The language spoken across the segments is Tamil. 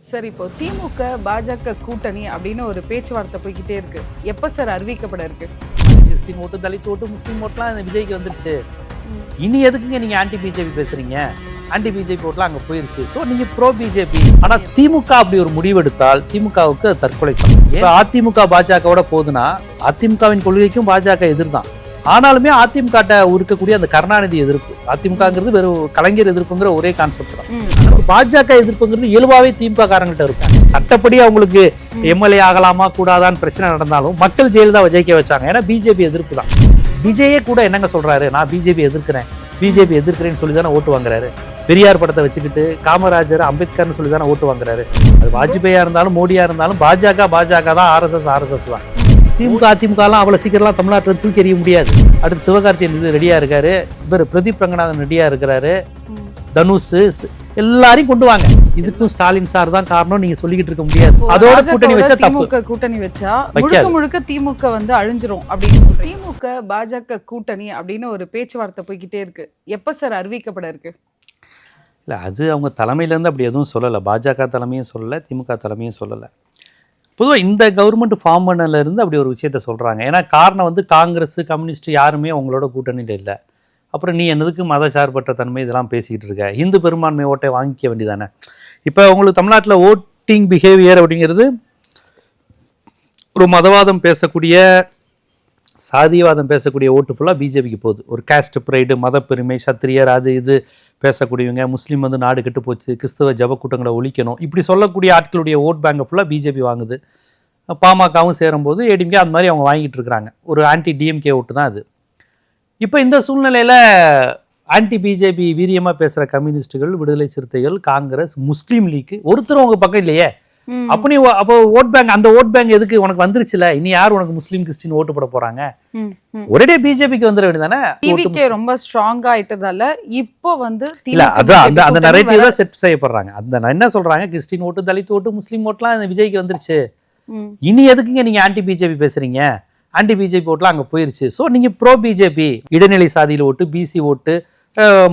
சார், இப்போ திமுக பாஜக கூட்டணி அப்படின்னு ஒரு பேச்சுவார்த்தை போய்கிட்டே இருக்கு. எப்ப சார் அறிவிக்கப்பட இருக்கு? கிறிஸ்டின் ஓட்டு, தலித் ஓட்டு, முஸ்லீம் ஓட்டுலாம் இந்த விஜய்க்கு வந்துருச்சு. இனி எதுக்குங்க நீங்க ஆன்டி பிஜேபி பேசுறீங்க? ஆன்டி பிஜேபி ஓட்டுலாம் அங்க போயிருச்சு. ஸோ நீங்க ப்ரோ பிஜேபி. ஆனா திமுக அப்படி ஒரு முடிவெடுத்தால் திமுகவுக்கு தற்கொலை சமம். இப்போ அதிமுக பாஜகவோட போகுதுன்னா அதிமுகவின் கொள்கைக்கும் பாஜக எதிர்தான். ஆனாலுமே அதிமுக இருக்கக்கூடிய அந்த கருணாநிதி எதிர்ப்பு, அதிமுகங்கிறது வெறும் கலைஞர் எதிர்ப்புங்கிற ஒரே கான்செப்ட் தான். பாஜக எதிர்ப்புங்கிறது இயல்பாவே திமுக காரங்கள்ட்ட இருக்காங்க. சட்டப்படி அவங்களுக்கு எம்எல்ஏ ஆகலாமா கூடாதான்னு பிரச்சனை நடந்தாலும் மக்கள் ஜெயலலிதா ஜெயிக்க வச்சாங்க. ஏன்னா பிஜேபி எதிர்ப்பு தான். விஜயே கூட என்னங்க சொல்றாரு, நான் பிஜேபி எதிர்க்கிறேன்னு சொல்லி தானே ஓட்டு வாங்குறாரு. பெரியார் படத்தை வச்சுக்கிட்டு காமராஜர் அம்பேத்கர்னு சொல்லி தானே ஓட்டு வாங்குறாரு. அது வாஜ்பாயா இருந்தாலும் மோடியா இருந்தாலும் பாஜக தான், ஆர்எஸ்எஸ் தான். திமுக அதிமுகலாம் அவ்வளவு சீக்கிரம்லாம் தமிழ்நாட்டில் தூக்கி எறிய முடியாது. அடுத்து சிவகார்த்தியன் இது ரெடியா இருக்காரு, இவர் பிரதீப் ரங்கநாதன் ரெடியா இருக்கிறாரு, தனுஷ் எல்லாரையும் கொண்டு வாங்க. இதுக்கும் ஸ்டாலின் சார் தான் காரணம் நீங்க சொல்லிக்கிட்டு இருக்க முடியாது. அதோட கூட்டணி வச்சா திமுக கூட்டணி வச்சா முழுக்க திமுக வந்து அழிஞ்சிரும் அப்படின்னு சொல்றீங்க. திமுக பாஜக கூட்டணி அப்படின்னு ஒரு பேச்சுவார்த்தை போய்கிட்டே இருக்கு. எப்ப சார் அறிவிக்கப்பட இருக்கு? இல்ல, அது அவங்க தலைமையிலேருந்து அப்படி எதுவும் சொல்லலை. பாஜக தலைமையும் சொல்லலை, திமுக தலைமையும் சொல்லலை. பொதுவாக இந்த கவர்மெண்ட் ஃபார்ம் பண்ணலேருந்து அப்படி ஒரு விஷயத்த சொல்கிறாங்க. ஏன்னா காரணம் வந்து காங்கிரஸ், கம்யூனிஸ்ட் யாருமே உங்களோட கூட்டணியில் இல்லை. அப்புறம் நீ என்னதுக்கு மதச்சார்பற்ற தன்மை இதெல்லாம் பேசிக்கிட்டு இருக்க, இந்து பெரும்பான்மை ஓட்டை வாங்கிக்க வேண்டியதானே. இப்போ உங்களுக்கு தமிழ்நாட்டில் ஓட்டிங் பிஹேவியர் அப்படிங்கிறது ஒரு மதவாதம் பேசக்கூடிய, சாதியவாதம் பேசக்கூடிய ஓட்டு ஃபுல்லாக பிஜேபிக்கு போகுது. ஒரு காஸ்ட் ப்ரைடு, மத பெருமை, சத்திரியர், அது இது பேசக்கூடியவங்க, முஸ்லீம் வந்து நாடு கெட்டு போச்சு, கிறிஸ்தவ ஜப கூட்டங்களை ஒழிக்கணும், இப்படி சொல்லக்கூடிய ஆட்களுடைய ஓட் பேங்கை ஃபுல்லாக பிஜேபி வாங்குது. பாமகவும் சேரும்போது ஏடிஎம்கே அந்த மாதிரி அவங்க வாங்கிட்டு இருக்கிறாங்க. ஒரு ஆன்டி டிஎம்கே ஓட்டு தான் அது. இப்போ இந்த சூழ்நிலையில் ஆன்டி பிஜேபி வீரியமாக பேசுகிற கம்யூனிஸ்டுகள், விடுதலை சிறுத்தைகள், காங்கிரஸ், முஸ்லீம் லீக் ஒருத்தரும் உங்கள் பக்கம் இல்லையே. அப்போ ஓட் பேங்க், அந்த ஓட் பேங்க் எதுக்கு உனக்கு வந்துருச்சுல, இனி யார் உனக்கு முஸ்லீம் கிறிஸ்டின் ஓட்டு போட போறாங்க? ஒரே பிஜேபிக்கு வந்துட வேண்டியதானே. டிவிகே ரொம்ப ஸ்ட்ராங்கா ஆயிட்டதால இப்போ வந்து இல்ல, அதான் அந்த நரேட்டிவ் தான் செட் செய்யப்படுறாங்க. அந்த என்ன சொல்றாங்க, கிறிஸ்டின் ஓட்டு, தலித் ஓட்டு, முஸ்லீம் ஓட்டுலாம் இந்த விஜய்க்கு வந்துருச்சு. இனி எதுக்குங்க நீங்க ஆன்டி பிஜேபி பேசுறீங்க? ஆன்டி பிஜேபி ஓட்டுலாம் அங்க போயிருச்சு. ஸோ நீங்க ப்ரோ பிஜேபி, இடைநிலை சாதியில ஓட்டு, பிசி ஓட்டு,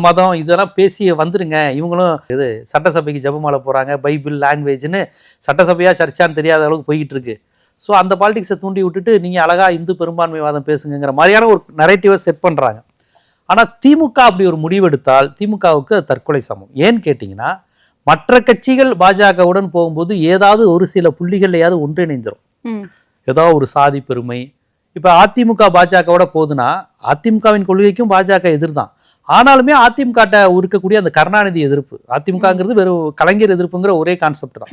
மதம் இதெல்லாம் பேசி வந்துருங்க. இவங்களும் இது சட்டசபைக்கு ஜபமாலை போகிறாங்க, பைபிள் லாங்குவேஜ்னு சட்டசபையா சர்ச்சான்னு தெரியாத அளவுக்கு போய்கிட்டு இருக்கு. ஸோ அந்த பாலிடிக்ஸை தூண்டி விட்டுட்டு நீங்கள் அழகாக இந்து பெரும்பான்மைவாதம் பேசுங்கிற மாதிரியான ஒரு நரேட்டிவை செட் பண்ணுறாங்க. ஆனால் திமுக அப்படி ஒரு முடிவெடுத்தால் திமுகவுக்கு தற்கொலை சமம். ஏன்னு கேட்டிங்கன்னா, மற்ற கட்சிகள் பாஜகவுடன் போகும்போது ஏதாவது ஒரு சில புள்ளிகள்லையாவது ஒன்றிணைந்துடும். ஏதாவது ஒரு சாதி பெருமை. இப்போ அதிமுக பாஜகவோட போகுதுன்னா அதிமுகவின் கொள்கைக்கும் பாஜக எதிர்தான். ஆனாலுமே அதிமுக இருக்கக்கூடிய அந்த கருணாநிதி எதிர்ப்பு, அதிமுகங்கிறது வெறும் கலைஞர் எதிர்ப்புங்கிற ஒரே கான்செப்ட் தான்.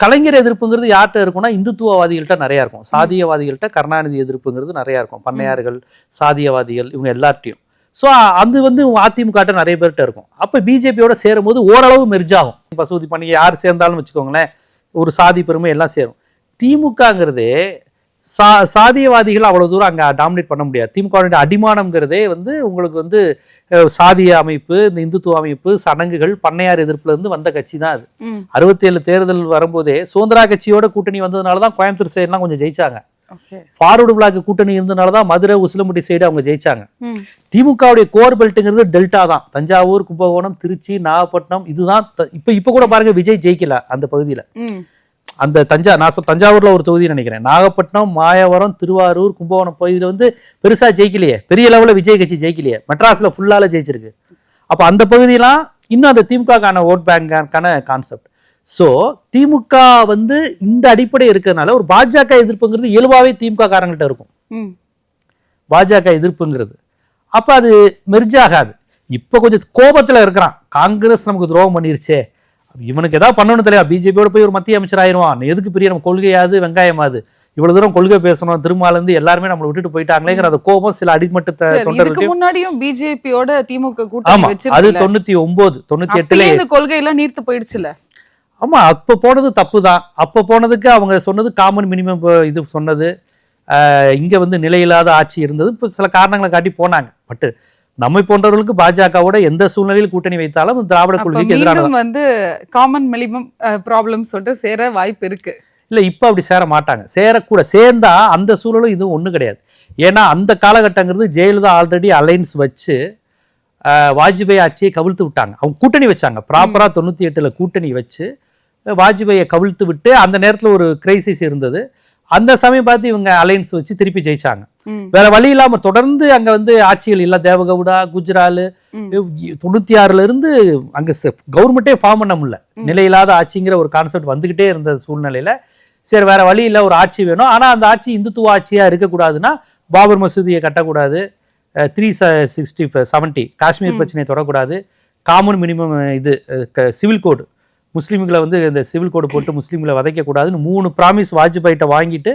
கலைஞர் எதிர்ப்புங்கிறது யார்கிட்ட இருக்கும்னா இந்துத்துவவாதிகள்கிட்ட நிறையா இருக்கும், சாதியவாதிகள்கிட்ட கருணாநிதி எதிர்ப்புங்கிறது நிறையா இருக்கும். பண்ணையார்கள், சாதியவாதிகள், இவங்க எல்லார்ட்டையும். ஸோ அது வந்து அதிமுக நிறைய பேர்கிட்ட இருக்கும். அப்போ பிஜேபியோட சேரும் போது ஓரளவு மெர்ஜ் ஆகும். பசுபதி பண்ணி யார் சேர்ந்தாலும் வச்சுக்கோங்களேன், ஒரு சாதி பெருமை எல்லாம் சேரும். திமுகங்கிறதே சாதியவாதிகள் அவ்வளவு தூரம் அங்கே டாமினேட் பண்ண முடியாது. திமுகவுடைய அடிமானம்ங்கிறதே வந்து உங்களுக்கு வந்து சாதிய அமைப்பு, இந்த இந்துத்துவ அமைப்பு, சடங்குகள், பண்ணையார் எதிர்ப்புல இருந்து வந்த கட்சி தான் அது. 67 தேர்தல் வரும்போதே சுதந்திரா கட்சியோட கூட்டணி வந்ததுனாலதான் கோயம்புத்தூர் சைடுலாம் கொஞ்சம் ஜெயிச்சாங்க. ஃபார்வர்டு பிளாக் கூட்டணி இருந்ததுனாலதான் மதுரை, உசிலம்பட்டி சைடு அவங்க ஜெயிச்சாங்க. திமுகவுடைய கோர் பெல்ட்டுங்கிறது டெல்டா தான். தஞ்சாவூர், கும்பகோணம், திருச்சி, நாகப்பட்டினம், இதுதான். இப்ப கூட பாருங்க, விஜய் ஜெயிக்கல அந்த பகுதியில. அந்த தஞ்சாவூர்ல ஒரு தொகுதி நினைக்கிறேன், நாகப்பட்டினம், மாயவரம், திருவாரூர், கும்பகோணம் பகுதியில் வந்து பெருசா ஜெயிக்கலையே, பெரிய லெவலில் விஜய் கட்சி ஜெயிக்கலையே. மெட்ராஸ்ல ஃபுல்லால ஜெயிச்சிருக்கு. அப்போ அந்த பகுதியெல்லாம் இன்னும் அந்த திமுகக்கான ஓட் பேங்கான கான்செப்ட். ஸோ திமுக வந்து இந்த அடிப்படை இருக்கிறதுனால ஒரு பாஜக எதிர்ப்புங்கிறது இயல்பாவே திமுக காரங்கள்ட்ட இருக்கும். பாஜக எதிர்ப்புங்கிறது அப்போ அது மெர்ஜ் ஆகாது. இப்போ கொஞ்சம் கோபத்தில் இருக்கிறான், காங்கிரஸ் நமக்கு துரோகம் பண்ணிருச்சே, இவனுக்கு ஏதாவது பண்ணணும் தெரியா, பிஜேபியோட போய் ஒரு மத்திய அமைச்சர் ஆயிடுவான், எதுக்கு பெரிய நம்ம கொள்கையாது வெங்காயமாது, இவ்வளவு தூரம் கொள்கை பேசணும், திருமாலேருந்து எல்லாருமே நம்மளை விட்டுட்டு போயிட்டாங்களேங்கிற அந்த கோபம் சில அடிமட்ட தொண்டர்களுக்கு. முன்னாடியும் பிஜேபியோட திமுக கூட்டணி வச்சிருக்காங்க. அது 99, 98 இந்த கொள்கை எல்லாம் நீர்த்து போயிடுச்சுல. ஆமா, அப்ப போனது தப்பு தான். அப்ப போனதுக்கு அவங்க சொன்னது காமன் மினிமம் இது சொன்னது. இங்க வந்து நிலையில்லாத ஆட்சி இருந்தது. இப்போ சில காரணங்களை காட்டி போனாங்க. பட் நம்மை போன்றவர்களுக்கு பாஜகவோட எந்த சூழ்நிலையில் கூட்டணி வைத்தாலும் திராவிட கொள்கைக்கு எதிரான வந்து காமன் மினிமம் ப்ராப்ளம் சொல்லிட்டு சேர வாய்ப்பு இருக்கு. இல்லை, இப்போ அப்படி சேர மாட்டாங்க. சேரக்கூட சேர்ந்தா அந்த சூழலும் இதுவும் ஒன்றும் கிடையாது. ஏன்னா அந்த காலகட்டங்கிறது ஜெயலலிதா ஆல்ரெடி அலைன்ஸ் வச்சு வாஜ்பாய் ஆட்சியை கவிழ்த்து விட்டாங்க. அவங்க கூட்டணி வச்சாங்க ப்ராப்பராக. 98 கூட்டணி வச்சு வாஜ்பாயை கவிழ்த்து விட்டு அந்த நேரத்துல ஒரு கிரைசிஸ் இருந்தது. அந்த சமயம் பார்த்து இவங்க அலையன்ஸ் வச்சு திருப்பி ஜெயிச்சாங்க. வேற வழி இல்லாம தொடர்ந்து அங்க வந்து ஆட்சிகள் இல்ல, தேவகவுடா, குஜ்ரால் 96ல இருந்து அங்க கவர்மெண்டே ஃபார்ம் பண்ண முடியல. நிலையில்லாத ஆட்சிங்கிற ஒரு கான்செப்ட் வந்துகிட்டே இருந்த சூழ்நிலையில சரி வேற வழி இல்ல, ஒரு ஆட்சி வேணும். ஆனா அந்த ஆட்சி இந்துத்துவ ஆட்சியா இருக்கக்கூடாதுன்னா பாபர் மசூதியை கட்டக்கூடாது, 370 காஷ்மீர் பிரச்சனையை தொடக்கூடாது, காமன் மினிமம் இது சிவில் கோடு, முஸ்லீம்களை வந்து இந்த சிவில் கோடு போட்டு முஸ்லீம்களை வதைக்கக்கூடாதுன்னு 3 ப்ராமிஸ் வாஜ்பாயிட்ட வாங்கிட்டு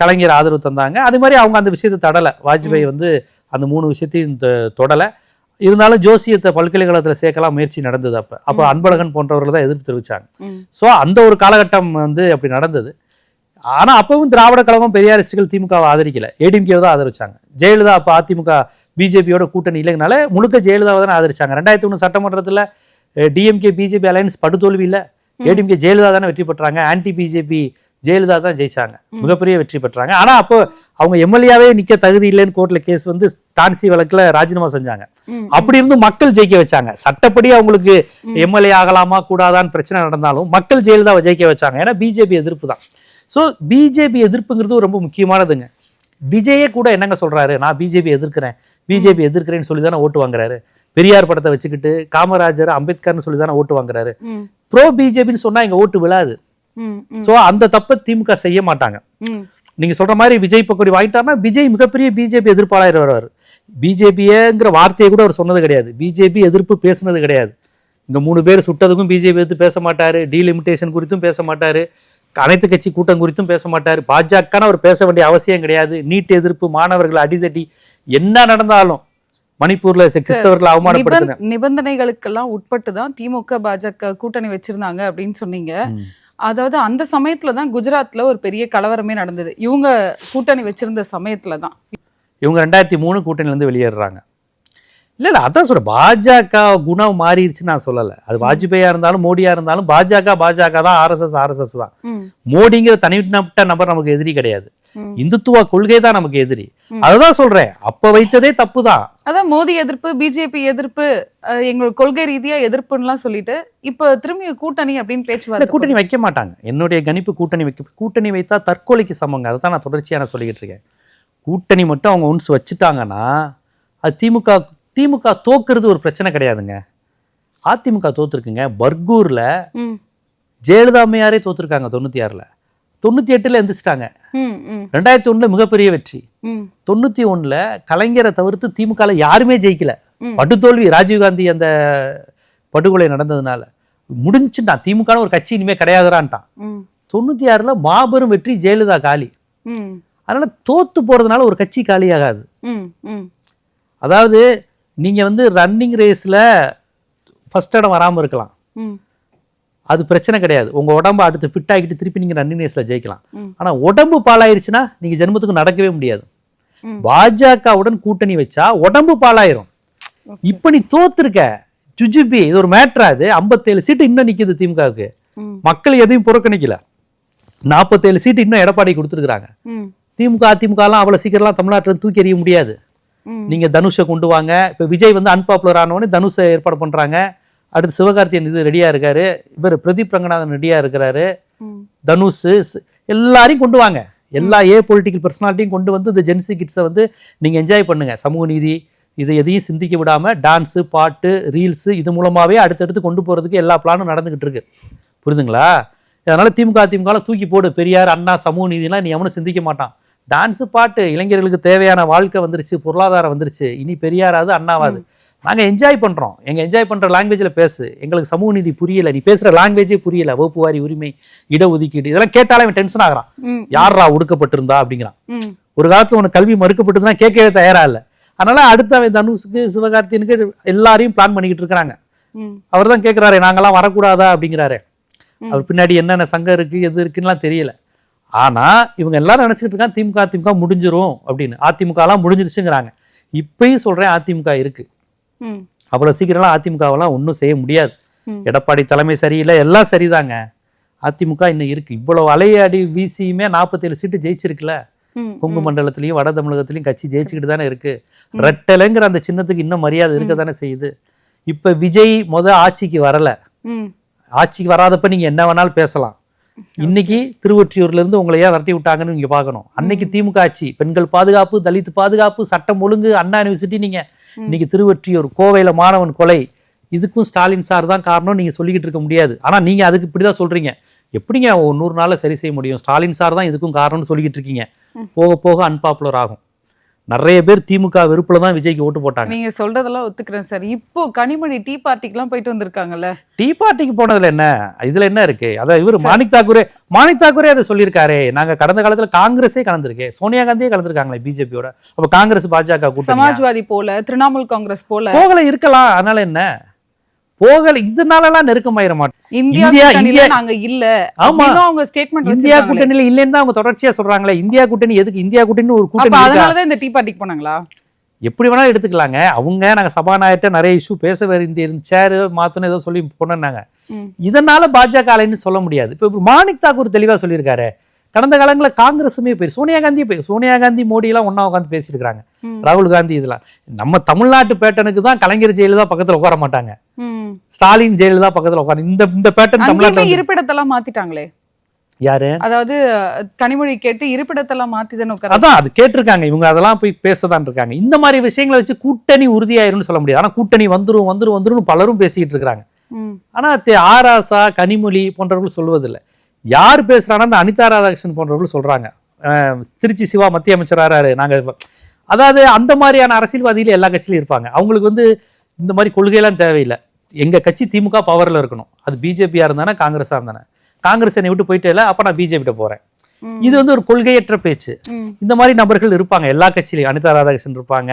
கலைஞர் ஆதரவு தந்தாங்க. அது மாதிரி அவங்க அந்த விஷயத்தை தடலை. வாஜ்பாய் வந்து அந்த 3 விஷயத்தையும் தொடலை. இருந்தாலும் ஜோசியத்தை பல்கலைக்கழகத்தில் சேர்க்கலாம் முயற்சி நடந்தது. அப்போ அன்பழகன் போன்றவர்கள் தான் எதிர்ப்பு தெரிவிச்சாங்க. ஸோ அந்த ஒரு காலகட்டம் வந்து அப்படி நடந்தது. ஆனா அப்பவும் திராவிட கழகம் பெரியாரிஸ்டுகள் திமுகவை ஆதரிக்கல, ஏடிஎம்கேவை தான் ஆதரிச்சாங்க. ஜெயலலிதா அப்போ அதிமுக பிஜேபியோட கூட்டணி இல்லைங்கனால முழுக்க ஜெயலலிதாவை தான் ஆதரிச்சாங்க. 2001 சட்டமன்றத்தில் டிஎம்கே பிஜேபி அலையன்ஸ் படுதோல்வி இல்லை, ஏடிஎம்கே ஜெயலலிதா தானே வெற்றி பெற்றாங்க. ஆன்டி பிஜேபி ஜெயலலிதா தான் ஜெயிச்சாங்க, மிகப்பெரிய வெற்றி பெற்றாங்க. ஆனா அப்போ அவங்க எம்எல்ஏவே நிக்க தகுதி இல்லைன்னு கோர்ட்ல கேஸ் வந்து டான்சி வழக்குல ராஜினாமா செஞ்சாங்க. அப்படி இருந்து மக்கள் ஜெயிக்க வச்சாங்க. சட்டப்படி அவங்களுக்கு எம்எல்ஏ ஆகலாமா கூடாதான்னு பிரச்சனை நடந்தாலும் மக்கள் ஜெயலலிதாவை ஜெயிக்க வச்சாங்க. ஏன்னா பிஜேபி எதிர்ப்பு தான். ஸோ பிஜேபி எதிர்ப்புங்கிறது ரொம்ப முக்கியமானதுங்க. விஜயே கூட என்னங்க சொல்றாரு, நான் பிஜேபி எதிர்க்கிறேன்னு சொல்லி தானே ஓட்டு வாங்குறாரு. பெரியார் படத்தை வச்சுக்கிட்டு காமராஜர் அம்பேத்கர்னு சொல்லி தானே ஓட்டு வாங்குறாரு. ப்ரோ பிஜேபின்னு சொன்னா இங்க ஓட்டு விழாது. சோ அந்த தப்பை திமுக செய்ய மாட்டாங்க. நீங்க சொல்ற மாதிரி விஜய் பக்கோடி வாங்கிட்டாருன்னா விஜய் மிகப்பெரிய பிஜேபி எதிர்ப்பாளர் வருவார். பிஜேபிங்கிற வார்த்தையை கூட அவர் சொன்னது கிடையாது, பிஜேபி எதிர்ப்பு பேசுனது கிடையாது. இங்க 3 பேர் சுட்டதுக்கும் பிஜேபி எதிர்த்து பேச மாட்டாரு, டீலிமிட்டேஷன் குறித்தும் பேச மாட்டாரு, அனைத்து கட்சி கூட்டம் குறித்தும் பேச மாட்டாரு. பாஜக அவர் பேச வேண்டிய அவசியம் கிடையாது. நீட் எதிர்ப்பு, மாணவர்கள் அடிதடி, என்ன நடந்தாலும் மணிப்பூர்ல கிறிஸ்தவர்களை அவமானப்படுத்தின நிபந்தனைகளுக்கெல்லாம் உட்பட்டு தான் திமுக பாஜக கூட்டணி வச்சிருந்தாங்க அப்படின்னு சொன்னீங்க. அதாவது அந்த சமயத்துல தான் குஜராத்ல ஒரு பெரிய கலவரமே நடந்தது. இவங்க கூட்டணி வச்சிருந்த சமயத்துல தான் இவங்க 2003 கூட்டணில இருந்து வெளியேறாங்க. இல்ல அதான் சொல்ற, பாஜக குணம் மாறிடுச்சு நான் சொல்லல. அது வாஜ்பாயா இருந்தாலும் மோடியா இருந்தாலும் பாஜக தான், ஆர்எஸ்எஸ் தான். மோடிங்கிற தனிப்பட்ட நபர் நமக்கு எதிரி கிடையாது, இந்துத்துவ கொள்கை தான் நமக்கு எதிரி. அதுதான் சொல்றேன், அப்ப வைத்ததே தப்பு தான். அதான் மோடி எதிர்ப்பு, பிஜேபி எதிர்ப்பு, எங்களோட கொள்கை ரீதியா எதிர்ப்புன்னு சொல்லிட்டு இப்ப திரும்பி கூட்டணி அப்படின்னு பேச்சுவார்த்தை. கூட்டணி வைக்க மாட்டாங்க. என்னுடைய கணிப்பு கூட்டணி வைத்தா தற்கொலைக்கு சமங்க. அதை தான் நான் தொடர்ச்சியா சொல்லிக்கிட்டு இருக்கேன். கூட்டணி மட்டும் அவங்க ஒன்ஸ் வச்சுட்டாங்கன்னா அது திமுக தோக்குறது ஒரு பிரச்சனை கிடையாதுங்க. அதிமுக தோத்துருக்குங்க. பர்கூர்ல ஜெயலலிதா அம்மையாரே தோத்துருக்காங்க 96ல. 98ல எந்திரிச்சிட்டாங்க. 2001ல மிகப்பெரிய வெற்றி. 91ல கலைஞரை தவிர்த்து திமுக யாருமே ஜெயிக்கல. படுதோல்வி, ராஜீவ்காந்தி அந்த படுகொலை நடந்ததுனால முடிஞ்சுட்டான். திமுக ஒரு கட்சி இனிமே கிடையாதுறான்ட்டான். 96ல மாபெரும் வெற்றி, ஜெயலலிதா காலி. அதனால தோத்து போறதுனால ஒரு கட்சி காலியாகாது. அதாவது நீங்க வந்து ரன்னிங் ரேஸ்ல ஃபர்ஸ்ட் இடம் வராம இருக்கலாம், அது பிரச்சனை கிடையாது. உங்க உடம்பு அடுத்து ஃபிட் ஆகிட்டு திருப்பி நீங்க ரன்னிங் ரேஸ்ல ஜெயிக்கலாம். ஆனா உடம்பு பாலாயிருச்சுன்னா நீங்க ஜென்மத்துக்கு நடக்கவே முடியாது. பாஜகவுடன் கூட்டணி வச்சா உடம்பு பாலாயிரும். இப்ப நீ தோத்துருக்க ஜுஜுபி, இது ஒரு மேட்ரா. அது 57 சீட்டு இன்னும் நிக்குது திமுகவுக்கு. மக்கள் எதையும் புறக்கணிக்கல. 47 சீட்டு இன்னும் எடப்பாடி கொடுத்துருக்காங்க. திமுக அதிமுக எல்லாம் அவ்வளவு சீக்கிரம் தமிழ்நாட்டில் தூக்கி எறிய முடியாது. நீங்க தனுஷை கொண்டு வாங்க. இப்ப விஜய் வந்து அன்பாப்புலர் ஆனவொடனே தனுஷை ஏற்பாடு பண்றாங்க. அடுத்து சிவகார்த்தியன் இது ரெடியா இருக்காரு, இவர் பிரதீப் ரங்கநாதன் ரெடியா இருக்கிறாரு, தனுஷ் எல்லாரையும் கொண்டு வாங்க. எல்லா பொலிட்டிக்கல் பர்சனாலிட்டியும் கொண்டு வந்து இந்த ஜென்சி கிட்ஸை வந்து நீங்க என்ஜாய் பண்ணுங்க. சமூக நீதி இதை எதையும் சிந்திக்க விடாம டான்ஸு, பாட்டு, ரீல்ஸு இது மூலமாவே அடுத்தடுத்து கொண்டு போறதுக்கு எல்லா பிளானும் நடந்துகிட்டு இருக்கு. புரியுதுங்களா? அதனால திமுக தூக்கி போடு. பெரியார், அண்ணா, சமூக நீதினா நீ எவனும் சிந்திக்க மாட்டான். டான்ஸு, பாட்டு, இளைஞர்களுக்கு தேவையான வாழ்க்கை வந்துருச்சு, பொருளாதாரம் வந்துருச்சு. இனி பெரியாராது அண்ணாவாது. நாங்க என்ஜாய் பண்றோம். என்ஜாய் பண்ற லாங்குவேஜ்ல பேசு. எங்களுக்கு சமூக நீதி புரியல, நீ பேசுற லாங்குவேஜே புரியல. வகுப்பு வாரி உரிமை, இடஒதுக்கீடு, இதெல்லாம் கேட்டாலே அவன் டென்ஷன் ஆகிறான். யாரா ஒடுக்கப்பட்டிருந்தா அப்படிங்கிறான். ஒரு காலத்துல உனக்கு கல்வி மறுக்கப்பட்டதுன்னா கேட்கவே தயாரா இல்லை. அதனால அடுத்து அவன் தனுஷுக்கு, சிவகார்த்தியனுக்கு எல்லாரையும் பிளான் பண்ணிக்கிட்டு இருக்கிறாங்க. அவர் தான் கேட்கிறாரு, நாங்கெல்லாம் வரக்கூடாதா அப்படிங்கிறாரு. அவர் பின்னாடி என்னென்ன சங்கம் இருக்கு, எது இருக்குன்னுலாம் தெரியல. ஆனா இவங்க எல்லாரும் நினைச்சுக்கிட்டு இருக்காங்க திமுக முடிஞ்சிரும் அப்படின்னு. அதிமுக எல்லாம் முடிஞ்சிருச்சுங்கிறாங்க. இப்பயும் சொல்றேன், அதிமுக இருக்கு. அவ்வளவு சீக்கிரம்லாம் அதிமுகவெல்லாம் ஒன்றும் செய்ய முடியாது. எடப்பாடி தலைமை சரியில்லை, எல்லாம் சரிதாங்க. அதிமுக இன்னும் இருக்கு. இவ்வளவு அலையாடி வீசியுமே 47 சீட்டு ஜெயிச்சிருக்குல்ல. கொங்கு மண்டலத்திலையும் வட தமிழகத்திலையும் கட்சி ஜெயிச்சுக்கிட்டு தானே இருக்கு. ரெட்டலைங்கிற அந்த சின்னத்துக்கு இன்னும் மரியாதை இருக்க தானே செய்யுது. இப்ப விஜய் ஆட்சிக்கு வரல, ஆட்சிக்கு வராதப்ப நீங்க என்ன வேணாலும் பேசலாம். இன்னைக்கு திருவொற்றியூர்ல இருந்து உங்களை ஏன் விரட்டி விட்டாங்கன்னு நீங்க பார்க்கணும். அன்னைக்கு திமுக ஆட்சி, பெண்கள் பாதுகாப்பு, தலித் பாதுகாப்பு, சட்டம் ஒழுங்கு, அண்ணா யூனிவர்சிட்டி. நீங்க இன்னைக்கு திருவொற்றியூர் கோவையில மாணவன் கொலை, இதுக்கும் ஸ்டாலின் சார் தான் காரணம் நீங்க சொல்லிக்கிட்டு இருக்க முடியாது. ஆனா நீங்க அதுக்கு இப்படிதான் சொல்றீங்க. எப்படிங்க 100 நாள்ல சரி செய்ய முடியும்? ஸ்டாலின் சார் தான் இதுக்கும் காரணம்னு சொல்லிக்கிட்டு இருக்கீங்க. போக போக அன்பாப்புலர் ஆகும். நிறைய பேர் திமுக வெறுப்புல தான் விஜய்க்கு ஓட்டு போட்டாங்க. நீங்க சொல்றதெல்லாம் ஒத்துக்கிறேன் சார். இப்போ கனிமொழி டீ பார்ட்டிக்குலாம் போயிட்டு வந்திருக்காங்கல்ல. டீ பார்ட்டிக்கு போனதுல என்ன, இதுல என்ன இருக்கு? அதான் இவர் மாணிக் தாக்கூரே அதை சொல்லியிருக்காரு. நாங்க கடந்த காலத்துல காங்கிரஸே கலந்துருக்கு, சோனியா காந்தியே கலந்துருக்காங்களே பிஜேபியோட. அப்ப காங்கிரஸ் பாஜக கூட்டணி, சமாஜ்வாதி போல, திரிணாமுல் காங்கிரஸ் போல போகல இருக்கலாம். அதனால என்ன, போகல இதனாலலாம் நெருக்கமாயிர மாட்டோம். இந்தியா நாங்க இல்ல. ஆமா, அவங்க ஸ்டேட்மெண்ட் இந்தியா கூட்டணியில இல்லன்னு தான் அவங்க தொடர்ச்சியா சொல்றாங்களே. இந்தியா கூட்டணி எதுக்கு? இந்தியா கூட்டணி ஒரு கூட்டணி, அதனால தான் இந்த டீ பார்ட்டிக்கு போனாங்களா? எப்படி வேணாலும் எடுத்துக்கலாங்க. அவங்க நாங்க சபாநாயகர்கிட்ட நிறைய இஷ்யூ பேச வேண்டிய சேரு மாத்தணும் ஏதோ சொல்லி போனாங்க. இதனால பாஜக அலைன்னு சொல்ல முடியாது. இப்ப மாணிக் தாக்கூர் தெளிவா சொல்லியிருக்காரு. கடந்த காலங்களில் காங்கிரஸுமே சோனியா காந்தி மோடி எல்லாம் ஒன்னா உட்காந்து பேசியிருக்காங்க. ராகுல் காந்தி இதெல்லாம். நம்ம தமிழ்நாட்டு பேட்டனுக்கு தான் கலைஞர் ஜெயலலிதா பக்கத்துல உட்கார மாட்டாங்க, ஸ்டாலின் ஜெயலலிதா பக்கத்துல உட்கார. இந்த பேட்டன் தமிழ்நாட்டில் இருப்பிடத்தெல்லாம் மாத்திட்டாங்களே. யாரு? அதாவது கனிமொழி கேட்டு இருப்பிடத்தெல்லாம் மாத்திதான் உட்கார. அதான் அது கேட்டிருக்காங்க. இவங்க அதெல்லாம் போய் பேசதான் இருக்காங்க. இந்த மாதிரி விஷயங்களை வச்சு கூட்டணி உறுதியாயிரும்னு சொல்ல முடியாது. ஆனா கூட்டணி வந்துரும் பலரும் பேசிக்கிட்டு இருக்காங்க. ஆனா ஆராசா, கனிமொழி போன்றவர்கள் சொல்வதில்லை. யார் பேசுறாங்கன்னா அந்த அனிதா ராதாகிருஷ்ணன் போன்றவர்கள் சொல்றாங்க. திருச்சி சிவா மத்திய அமைச்சராரு நாங்க. அதாவது அந்த மாதிரியான அரசியல்வாதிகள் எல்லா கட்சியிலும் இருப்பாங்க. அவங்களுக்கு இந்த மாதிரி கொள்கையெல்லாம் தேவையில்லை. எங்க கட்சி திமுக பவர்ல இருக்கணும். அது பிஜேபியா இருந்தானே காங்கிரஸா இருந்தானே. காங்கிரஸ் என்னை விட்டு போயிட்டே இல்லை, அப்ப நான் பிஜேபி போறேன். இது ஒரு கொள்கையற்ற பேச்சு. இந்த மாதிரி நபர்கள் இருப்பாங்க எல்லா கட்சியிலையும். அனிதா ராதாகிருஷ்ணன் இருப்பாங்க.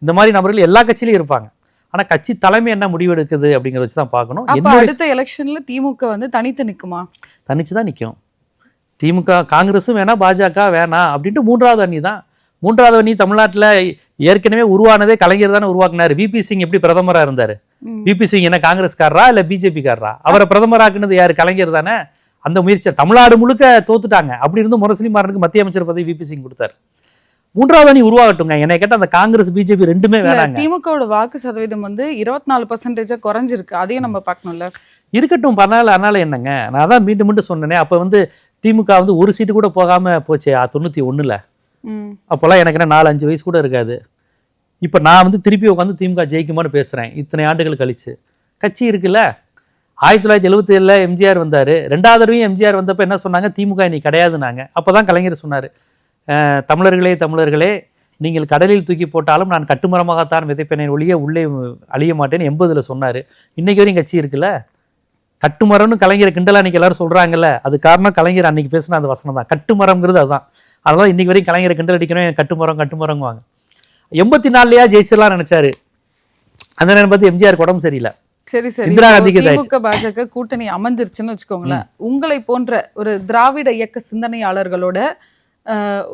இந்த மாதிரி நபர்கள் எல்லா கட்சியிலையும் இருப்பாங்க. ஆனா கட்சி தலைமை என்ன முடிவு எடுக்குது அப்படிங்கறத வச்சு தான் பார்க்கணும். அடுத்த எலெக்ஷன்ல திமுக தனித்து நிக்குமா? தனிச்சுதான் நிக்கும். திமுக காங்கிரஸும் வேணா, பாஜக வேணாம் அப்படின்ட்டு மூன்றாவது அணி தான். மூன்றாவது அணி தமிழ்நாட்டுல ஏற்கனவே உருவானதே கலைஞர் தானே உருவாக்குனாரு. விபி சிங் எப்படி பிரதமரா இருந்தாரு? விபி சிங் என்ன காங்கிரஸ்காரரா இல்ல பிஜேபி காரரா? அவரை பிரதமராக்குனது யாரு? கலைஞர் தானே. அந்த முயற்சி தமிழ்நாடு முழுக்க தோத்துட்டாங்க. அப்படி இருந்து முரசொலி மாறனுக்கு மத்திய அமைச்சர் பதவி விபி சிங் கொடுத்தாரு. மூன்றாவது அணி உருவாகட்டுங்க. என்னை கேட்ட அந்த காங்கிரஸ் பிஜேபி ரெண்டுமே வேணாங்க. திமுகவோட வாக்கு சதவீதம் 24% குறைஞ்சிருக்கு. அதையும் நம்ம பார்க்கணும்ல. இருக்கட்டும், அதனால என்னங்க, நான் தான் மீண்டும் சொன்னேனே. அப்ப திமுக ஒரு சீட்டு கூட போகாம போச்சு 91ல. அப்போல்லாம் எனக்கு என்ன 4-5 வயசு கூட இருக்காது. இப்ப நான் திருப்பி உட்காந்து திமுக ஜெயிக்குமான்னு பேசுறேன். இத்தனை ஆண்டுகள் கழிச்சு கட்சி இருக்குல்ல. 1977 எம்ஜிஆர் வந்தாரு. 2வது தடவையும் எம்ஜிஆர் வந்தப்ப என்ன சொன்னாங்க? திமுக இனி கிடையாதுனாங்க. அப்பதான் கலைஞர் சொன்னாரு, தமிழர்களே நீங்கள் கடலில் தூக்கி போட்டாலும் நான் கட்டுமரமாகத்தான் விதைப்பேனே ஒழிய உள்ளே அழிய மாட்டேன்னு 80ல சொன்னாரு. இன்னைக்கு வரையும் கட்சி இருக்குல்ல. கட்டுமரம்னு கலைஞர் கிண்டலா அன்னைக்கு எல்லாரும் சொல்றாங்கல்ல, அது காரணம் கலைஞர் அன்னைக்கு பேசின அந்த வசனம் தான். கட்டுமரம்ங்கிறது அதுதான். அதனால இன்னைக்கு வரையும் கலைஞரை கிண்டல் அடிக்கணும், கட்டுமரங்குவாங்க. 84லயா ஜெயிச்சிடலாம் நினைச்சாரு. அந்த நேரம் பார்த்து எம்ஜிஆர் உடம்பு சரியில்லை. சரி இந்திரா காந்திக்கு திமுக பாஜக கூட்டணி அமைஞ்சிருச்சுன்னு வச்சுக்கோங்களேன். உங்களை போன்ற ஒரு திராவிட இயக்க சிந்தனையாளர்களோட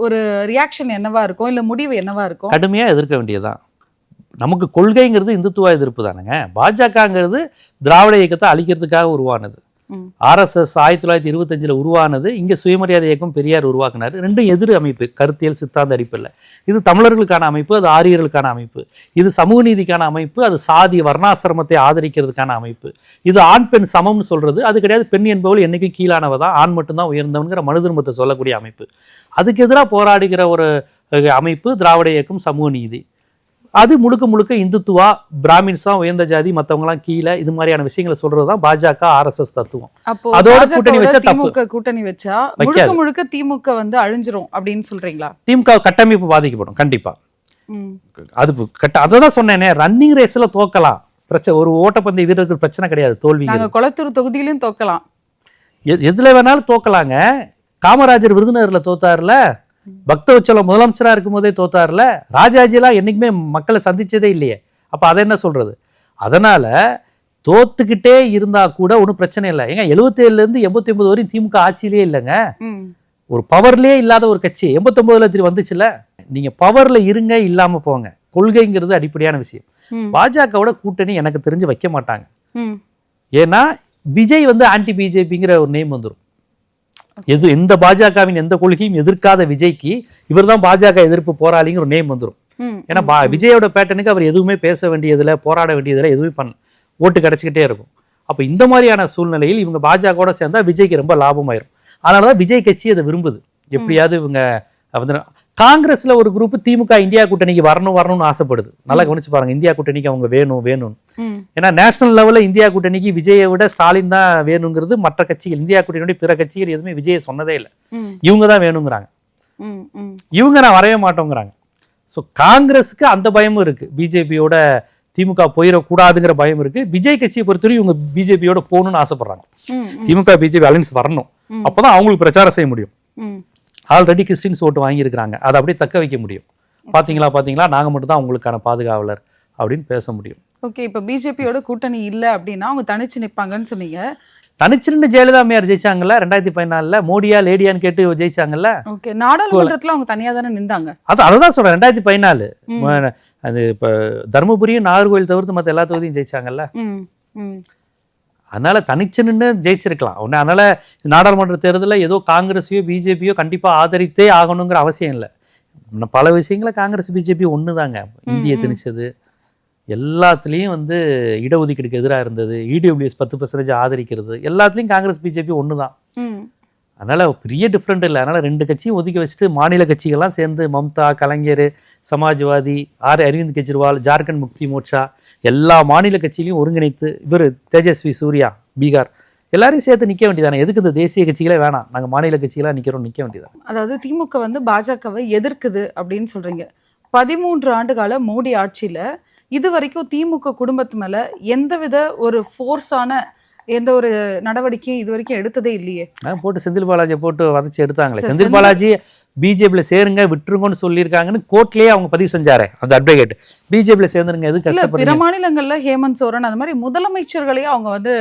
ஒரு ரியாக்ஷன் என்னவா இருக்கும், இல்ல முடிவு என்னவா இருக்கும்? கடுமையா எதிர்க்க வேண்டியதுதான். நமக்கு கொள்கைங்கிறது இந்துத்துவ எதிர்ப்பு தானுங்க. பாஜகங்கிறது திராவிட இயக்கத்தை அழிக்கிறதுக்காக உருவானது. RSS 1925 உருவானது. இங்க சுயமரியாதை இயக்கம் பெரியார் உருவாக்குனாரு. ரெண்டும் எதிர் அமைப்பு, கருத்தியல் சித்தாந்த அடிப்பில். இது தமிழர்களுக்கான அமைப்பு, அது ஆரியர்களுக்கான அமைப்பு. இது சமூக நீதிக்கான அமைப்பு, அது சாதி வர்ணாசிரமத்தை ஆதரிக்கிறதுக்கான அமைப்பு. இது ஆண் பெண் சமம்னு சொல்றது அது கிடையாது. பெண் என்பவள் என்னைக்கும் கீழானவதான், ஆண் மட்டும்தான் உயர்ந்தவன்கிற மனு தர்மத்தை சொல்லக்கூடிய அமைப்பு. அதுக்கு எதிராக போராடுகிற ஒரு அமைப்பு திராவிட இயக்கம், சமூக நீதி. அது முழுக்க இந்துத்துவா, பிராமின்ஸ் தான் உயர்ந்த ஜாதி, மற்றவங்கலாம் கீழே, இது மாதிரியான விஷயங்களை சொல்றதுதான் பாஜக RSS தத்துவம். அதோட கூட்டணி வச்சா திமுக கூட்டணி வச்சா முழுக்க திமுக அழிஞ்சிரும் அப்படின்னு சொல்றீங்களா? திமுக கட்டமைப்பு பாதிக்கப்படும் கண்டிப்பா. அது அததான் சொன்னேனே, ரன்னிங் ரேஸ்ல தோக்கலாம். பிரச்சனை ஒரு ஓட்டப்பந்தய வீரர்கள் பிரச்சனை கிடையாது. தோல்வி கொளத்தூர் தொகுதியிலும் தோக்கலாம், எதுல வேணாலும் தோக்கலாங்க. காமராஜர் விருதுநகர்ல தோத்தாருல, பக்தவச்சலம் முதலமைச்சரா இருக்கும் போதே தோத்தாருல, ராஜாஜிலாம் என்னைக்குமே மக்களை சந்திச்சதே இல்லையே. அப்ப அதை என்ன சொல்றது? அதனால தோத்துக்கிட்டே இருந்தா கூட ஒன்றும் பிரச்சனை இல்லை. ஏங்க 77ல இருந்து 89 வரையும் திமுக ஆட்சியிலே இல்லைங்க. ஒரு பவர்லயே இல்லாத ஒரு கட்சி 89ல வந்துச்சுல. நீங்க பவர்ல இருங்க, இல்லாம போங்க. கொள்கைங்கிறது அடிப்படையான விஷயம். பாஜகவோட கூட்டணி எனக்கு தெரிஞ்சு வைக்க மாட்டாங்க. ஏன்னா விஜய் ஆன்டி பிஜேபிங்கிற ஒரு நேம் வந்துடும். எந்த பாஜகவின் எந்த கொள்கையும் எதிர்க்காத விஜய்க்கு இவர் தான் பாஜக எதிர்ப்பு போராளிங்கிற ஒரு நேம் வந்துடும். ஏன்னா விஜயோட பேட்டனுக்கு அவர் எதுவுமே பேச வேண்டியதுல, போராட வேண்டியதுல எதுவுமே ஓட்டு கிடைச்சிக்கிட்டே இருக்கும். அப்போ இந்த மாதிரியான சூழ்நிலையில் இவங்க பாஜகவோட சேர்ந்தா விஜய்க்கு ரொம்ப லாபமாயிரும். அதனால தான் விஜய் கட்சி அதை விரும்புது. எப்படியாவது இவங்க வந்து காங்கிரஸ்ல ஒரு குரூப் திமுக இந்தியா கூட்டணிக்கு வரணும்னு ஆசைப்படுது. நல்லா கவனிச்சு பாருங்க, இந்தியா கூட்டணிக்கு அவங்க வேணும். ஏன்னா நேஷனல் லெவல்ல இந்தியா கூட்டணிக்கு விஜயை விட ஸ்டாலின் தான் வேணுங்கிறது மற்ற கட்சிகள், இந்தியா கூட்டணியோட பிற கட்சிகள் எதுவுமே விஜயை சொன்னதே இல்லை. இவங்க தான் வேணுங்கிறாங்க, இவங்க நான் வரவே மாட்டோங்கிறாங்க. ஸோ காங்கிரஸுக்கு அந்த பயமும் இருக்கு, பிஜேபியோட திமுக போயிடக்கூடாதுங்கிற பயம் இருக்கு. விஜய் கட்சியை பொறுத்தவரை இவங்க பிஜேபியோட போகணும்னு ஆசைப்படுறாங்க. திமுக பிஜேபி அலைன்ஸ் வரணும், அப்பதான் அவங்களுக்கு பிரச்சாரம் செய்ய முடியும். ஆல்ரெடி கிறிஸ்டின்ஸ் ஓட்டு வாங்கியிருக்கிறாங்க, அதை அப்படியே தக்க வைக்க முடியும். பாத்தீங்களா நாங்க மட்டும் தான் உங்களுக்கான பாதுகாவலர் அப்படின்னு பேச முடியும். ஓகே, இப்போ பிஜேபியோட கூட்டணி இல்லை அப்படின்னா அவங்க தனிச்சு நிற்பாங்கன்னு சொன்னீங்க. தனிச்சு நின்று ஜெயலலிதா அம்மையார் ஜெயிச்சாங்கல்ல 2014, மோடியா லேடியான்னு கேட்டு ஜெயிச்சாங்கல்ல. ஓகே, நாடாளுமன்றத்துல அவங்க தனியா தானே நின்றாங்க. அதான் சொல்றேன், 2014 அது இப்ப தர்மபுரியும் நாகர்கோவில் தவிர்த்து மற்ற எல்லா தொகுதியும் ஜெயிச்சாங்கல்ல. அதனால தனிச்சு நின்று ஜெயிச்சிருக்கலாம் ஒன்று. அதனால நாடாளுமன்ற தேர்தலில் ஏதோ காங்கிரஸையோ பிஜேபியோ கண்டிப்பா ஆதரித்தே ஆகணுங்கிற அவசியம் இல்லை. பல விஷயங்கள காங்கிரஸ் பிஜேபி ஒன்று தாங்க. இந்திய திணிச்சது எல்லாத்துலேயும் வந்து இடஒதுக்கீடுக்கு எதிராக இருந்தது, இடபிள்யூஎஸ் 10% ஆதரிக்கிறது, எல்லாத்துலேயும் காங்கிரஸ் பிஜேபி ஒன்று தான். அதனால பெரிய டிஃப்ரெண்ட் இல்லை. அதனால ரெண்டு கட்சியும் ஒதுக்கி வச்சுட்டு மாநில கட்சிகள்லாம் சேர்ந்து மம்தா, கலைஞர், சமாஜ்வாதி, அரவிந்த் கெஜ்ரிவால், ஜார்க்கண்ட் முக்தி மோர்ச்சா எல்லா மாநில கட்சியிலையும் ஒருங்கிணைத்து இவர் தேஜஸ்வி சூர்யா பீகார் எல்லாரையும் சேர்த்து நிற்க வேண்டியதானே. எதுக்கு இந்த தேசிய கட்சிகளே வேணாம், நாங்கள் மாநில கட்சிகளாக நிற்க வேண்டியதான். அதாவது திமுக வந்து பாஜகவை எதிர்க்குது அப்படின்னு சொல்றீங்க. 13 ஆண்டுகால மோடி ஆட்சியில இது வரைக்கும் திமுக குடும்பத்து மேல எந்தவித ஒரு ஃபோர்ஸான எந்த ஒரு நடவடிக்கையும் இது வரைக்கும் எடுத்ததே இல்லையே. போட்டு செந்தில் பாலாஜியை போட்டு வதச்சி எடுத்தாங்களே. செந்தில் பாலாஜி பிஜேபியில் சேருங்க விட்டுருங்கன்னு சொல்லியிருக்காங்கன்னு கோர்ட்லேயே அவங்க பதிவு செஞ்சாரு அந்த அட்வொகேட். பிஜேபியில் சேர்ந்துருங்க எது கஷ்டப்பட்டு. பிற மாநிலங்கள்ல ஹேமந்த் சோரன் அந்த மாதிரி முதலமைச்சர்களையும் அவங்க வந்து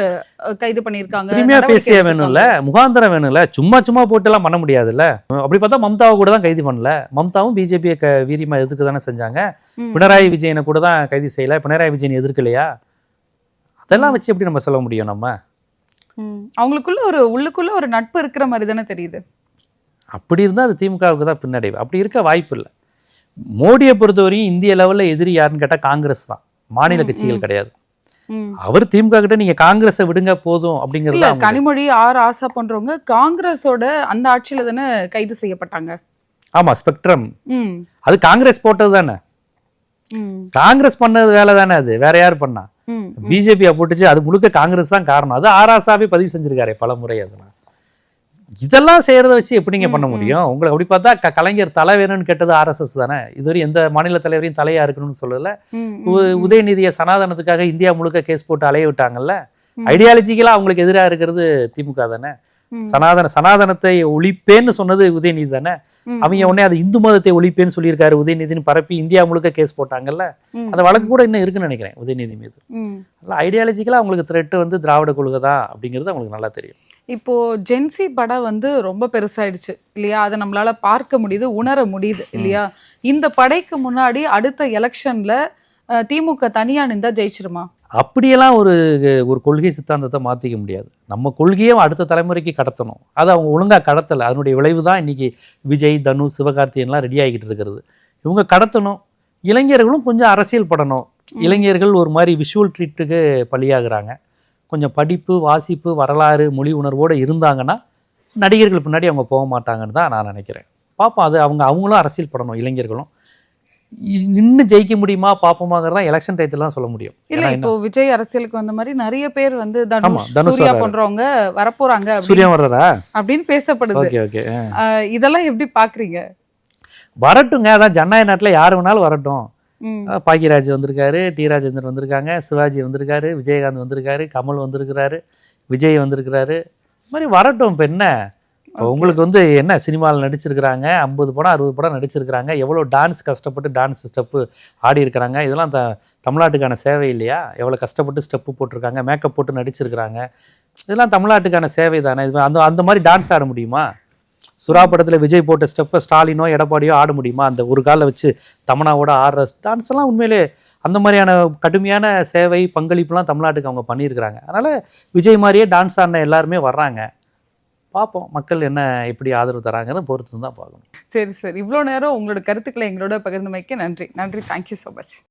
கைது பண்ணியிருக்காங்க. திரும்பியா பேசியா வேணும்ல, முகாந்திரம் வேணும்ல, சும்மா போட்டு எல்லாம் பண்ண முடியாதுல்ல. அப்படி பார்த்தா மம்தாவை கூட தான் கைது பண்ணல. மம்தாவும் பிஜேபியை வீரியமா எதிர்க்க தானே செஞ்சாங்க. பினராயி விஜயனை கூட தான் கைது செய்யல. பினராயி விஜயன் எதிர்க்கலையா? அதெல்லாம் வச்சு எப்படி நம்ம சொல்ல முடியும்? நம்ம அவங்களுக்குள்ள ஒரு உள்ளுக்குள்ள ஒரு நட்பு இருக்கிற மாதிரி தானே தெரியுது. அப்படி இருந்தால் அது திமுகவுக்கு தான் பின்னடைவு. அப்படி இருக்க வாய்ப்பு இல்லை. மோடியை பொறுத்தவரையும் இந்திய லெவலில் எதிரி யாருன்னு கேட்டால் காங்கிரஸ் தான், மாநில கட்சிகள் கிடையாது. அவர் திமுக கிட்ட நீங்க காங்கிரஸை விடுங்க போதும் அப்படிங்கிறது. கனிமொழி, ஆசா போன்றவங்க காங்கிரஸோட அந்த ஆட்சியில தானே கைது செய்யப்பட்டாங்க. ஆமா, ஸ்பெக்ட்ரம் அது காங்கிரஸ் போட்டது தானே, காங்கிரஸ் பண்ணது வேலை தானே. அது வேற யாரு பண்ணா? பிஜேபியை போட்டுச்சு, அது முழுக்க காங்கிரஸ் தான் காரணம். அது ஆராசாவே பதிவு செஞ்சிருக்காரு பல முறை. அதெல்லாம் இதெல்லாம் செய்யறத வச்சு எப்படிங்க பண்ண முடியும்? உங்களை அப்படி பார்த்தா கலைஞர் தலை வேணும்னு கேட்டது RSS தானே. இதுவரை எந்த மாநில தலைவரையும் தலையா இருக்கணும்னு சொல்லல. உதயநிதியை சனாதனத்துக்காக இந்தியா முழுக்க கேஸ் போட்டு அலைய விட்டாங்கல்ல. ஐடியாலஜிக்கலா அவங்களுக்கு எதிராக இருக்கிறது திமுக தானே. சனாதனத்தை ஒழிப்பேன்னு சொன்னது உதயநிதி தானே. அவங்க உடனே அது இந்து மதத்தை ஒழிப்பேன்னு சொல்லியிருக்காரு உதயநிதினு பரப்பி இந்தியா முழுக்க கேஸ் போட்டாங்கல்ல. அந்த வழக்கு கூட இன்னும் இருக்குன்னு நினைக்கிறேன் உதயநிதி மீது. ஐடியாலஜிக்கலா அவங்களுக்கு த்ரெட் வந்து திராவிட கொள்கை தான் அப்படிங்கிறது அவங்களுக்கு நல்லா தெரியும். இப்போ ஜென்சி படம் வந்து ரொம்ப பெருசாயிடுச்சு இல்லையா, அதை நம்மளால பார்க்க முடியுது, உணர முடியுது இல்லையா. இந்த படைக்கு முன்னாடி அடுத்த எலெக்ஷன்ல திமுக தனியா நின்றா ஜெயிச்சிருமா? அப்படியெல்லாம் ஒரு கொள்கை சித்தாந்தத்தை மாற்றிக்க முடியாது. நம்ம கொள்கையை அடுத்த தலைமுறைக்கு கடத்தணும். அது அவங்க ஒழுங்காக கடத்தலை. அதனுடைய விளைவு தான் இன்னைக்கு விஜய், தனுஷ், சிவகார்த்திகேயன்லாம் ரெடி ஆகிட்டு இருக்கிறது. இவங்க கடத்தணும். இளைஞர்களும் கொஞ்சம் அரசியல் படணும். இளைஞர்கள் ஒரு மாதிரி விஷுவல் ட்ரீட்டுக்கு பலியாகிறாங்க. கொஞ்சம் படிப்பு, வாசிப்பு, வரலாறு, மொழி உணர்வோடு இருந்தாங்கன்னா நடிகர்கள் பின்னாடி அவங்க போக மாட்டாங்கன்னு தான் நான் நினைக்கிறேன். பார்ப்போம், அது அவங்களும் அரசியல் படணும். இளைஞர்களும் நின்று ஜெயிக்க முடியுமா பாப்போமாங்கிறதா எலெக்ஷன் டயத்துலாம் சொல்ல முடியும். இல்ல இப்போ விஜய் அரசியலுக்கு வந்த மாதிரி நிறைய பேர் வந்து சூர்யா போன்றவங்க வரப்போறாங்க, சூர்யா வர்றதா அப்படின்னு பேசப்படுது. இதெல்லாம் எப்படி பாக்குறீங்க? வரட்டுங்க, அதான் ஜனநாயக நாட்டுல யாரு வேணாலும் வரட்டும். பாக்கியராஜ் வந்திருக்காரு, டி ராஜேந்தர் வந்திருக்காங்க, சிவாஜி வந்திருக்காரு, விஜயகாந்த் வந்திருக்காரு, கமல் வந்திருக்கிறாரு, விஜய் வந்திருக்கிறாரு. இது மாதிரி வரட்டும். இப்போ என்ன உங்களுக்கு வந்து என்ன சினிமாவில் நடிச்சிருக்கிறாங்க, 50 படம் 60 படம் நடிச்சிருக்கிறாங்க, எவ்வளோ டான்ஸ் கஷ்டப்பட்டு டான்ஸ் ஸ்டெப்பு ஆடி இருக்கிறாங்க. இதெல்லாம் தமிழ்நாட்டுக்கான சேவை இல்லையா? எவ்வளோ கஷ்டப்பட்டு ஸ்டெப்பு போட்டிருக்காங்க, மேக்கப் போட்டு நடிச்சிருக்கிறாங்க. இதெல்லாம் தமிழ்நாட்டுக்கான சேவை தானே. இது அந்த மாதிரி டான்ஸ் ஆட முடியுமா? சுறா படத்தில் விஜய் போட்ட ஸ்டெப்பை ஸ்டாலினோ எடப்பாடியோ ஆட முடியுமா? அந்த ஒரு காலில் வச்சு தமனாவோட ஆடுற டான்ஸ் எல்லாம் உண்மையிலே அந்த மாதிரியான கடுமையான சேவை பங்களிப்புலாம் தமிழ்நாட்டுக்கு அவங்க பண்ணியிருக்கிறாங்க. அதனால் விஜய் மாதிரியே டான்ஸ் ஆடின எல்லாருமே வர்றாங்க. பார்ப்போம் மக்கள் என்ன எப்படி ஆதரவு தராங்கன்னு பொறுத்து தான் பார்க்கணும். சரி, இவ்வளோ நேரம் உங்களோட கருத்துக்களை எங்களோட பகிர்ந்தமைக்கு நன்றி. Thank you so much.